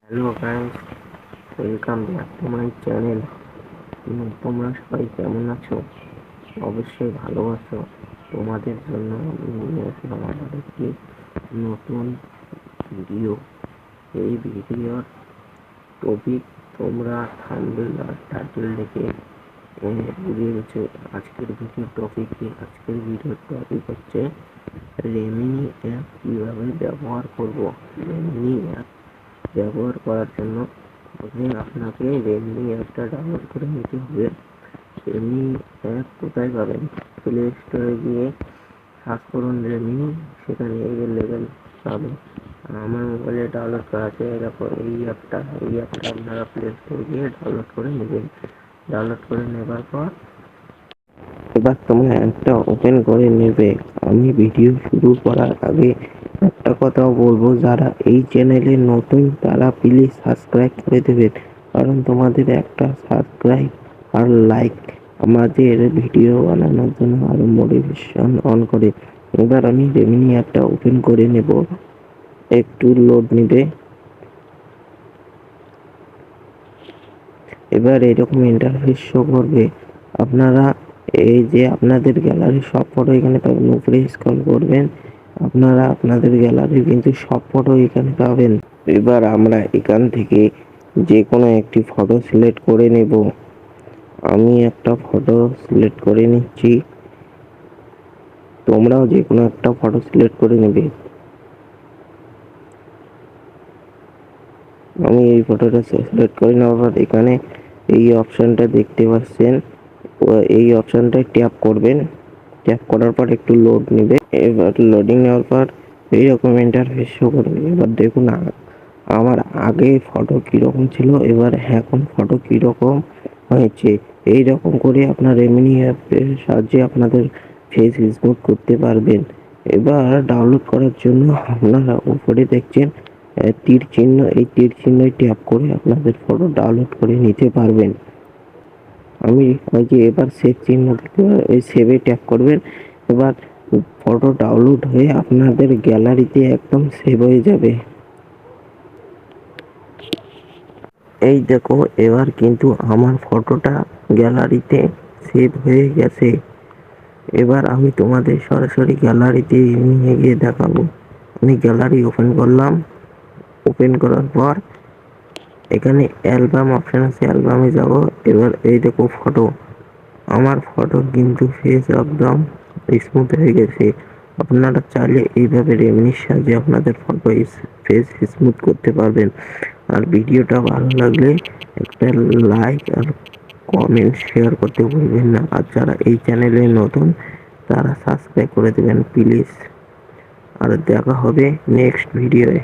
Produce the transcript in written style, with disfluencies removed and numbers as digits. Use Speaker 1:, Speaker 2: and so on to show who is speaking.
Speaker 1: Hello guys, welcome back to my channel. তোমরা সবাই কেমন আছো? অবশ্যই ভালো আছো। তোমাদের জন্য আমি নিয়ে আসলাম আবার একটি নতুন ভিডিও। এই ভিডিওর টপিক তোমরা থাম্বনেল আর টাইটেল দেখে বুঝে গেছো আজকের ভিডিওর টপিক কি। আজকের ভিডিওর টপিক হচ্ছে রেমিনি অ্যাপ কীভাবে ব্যবহার করব। রেমিনি অ্যাপ ব্যবহার করার জন্য প্রথমে আপনাকে রেমিনি অ্যাপটা ডাউনলোড করে নিতে হবে। রেমিনি অ্যাপ কোথায় পাবেন? প্লে স্টোরে গিয়ে সার্চ করুন রেমিনি, সেখানে অ্যাভেলেবেল পাবেন। আমার মোবাইলে ডাউনলোড করা আছে। এরকম এই অ্যাপটা আপনারা প্লে স্টোরে গিয়ে ডাউনলোড করে নেবেন। ডাউনলোড করে নেবার পর এবার তোমরা অ্যাপটা ওপেন করে নেবে। আমি ভিডিও শুরু করার আগে একটা কথাও বলবো, যারা এই চ্যানেলে নতুন তারা প্লিজ সাবস্ক্রাইব করে দেবেন, কারণ তোমাদের একটা সাবস্ক্রাইব আর লাইক আমাদের ভিডিও বানানোর জন্য আরো মোটিভেশন অন করে। এবার আমি রেমিনি অ্যাপটা ওপেন করে নেব, একটু লোড নেবে। এবার এরকম ইন্টারফেস শো করবে। আপনারা এই যে আপনাদের গ্যালারির সব ফটো এখানে পাবেন। উপরে স্ক্রল করবেন, আপনারা আপনাদের গ্যালারির কিন্তু সব ফটো এখানে পাবেন। এবার আমরা এখান থেকে যে কোনো একটি ফটো সিলেক্ট করে নেব। আমি একটা ফটো সিলেক্ট করে নিচ্ছি, তোমরাও যে কোনো একটা ফটো সিলেক্ট করে নেবে। আমি এই ফটোটা সিলেক্ট করে নেওয়ার পর এখানে এই অপশনটা দেখতে পাচ্ছেন, এই অপশনটায় ট্যাপ করবেন। ট্যাপ করার পর একটু লোড নেবে। এবার লোডিং নেওয়ার পর এইরকম ইন্টারফেস শো করবে। এবার দেখুন আমার আগে ফটো কীরকম ছিল, এবার এখন ফটো কীরকম হয়েছে। এইরকম করে আপনার রেমিনি অ্যাপের সাহায্যে আপনাদের ফেস স্মুথ করতে পারবেন। এবার ডাউনলোড করার জন্য আপনারা উপরে দেখছেন তীর চিহ্ন, এই তীর চিহ্নে ট্যাপ করে আপনাদের ফটো ডাউনলোড করে নিতে পারবেন। আমি ওই যে এবার সেভ চিহ্ন দেখতে এই সেভে ট্যাপ করবেন। এবার ফটো ডাউনলোড হয়ে আপনাদের গ্যালারিতে একদম সেভ হয়ে যাবে। এই দেখো, এবার কিন্তু আমার ফটোটা গ্যালারিতে সেভ হয়ে গেছে। এবার আমি তোমাদের সরাসরি গ্যালারিতে নিয়ে গিয়ে দেখাবো। আমি গ্যালারি ওপেন করলাম। ওপেন করার পর এখানে অ্যালবাম অপশন আছে, অ্যালবামে যাব। এবার এই দেখো ফটো, আমার ফটো কিন্তু ফেস একদম স্মুথ হয়ে গেছে। আপনারা চাইলে এইভাবে রেমিনির সাহায্যে আপনাদের ফটো ফেস স্মুথ করতে পারবেন। আর ভিডিওটা ভালো লাগলে একটা লাইক আর কমেন্ট শেয়ার করতে ভুলবেন না। আর যারা এই চ্যানেলে নতুন তারা সাবস্ক্রাইব করে দেবেন প্লিজ। আর দেখা হবে নেক্সট ভিডিওয়ে।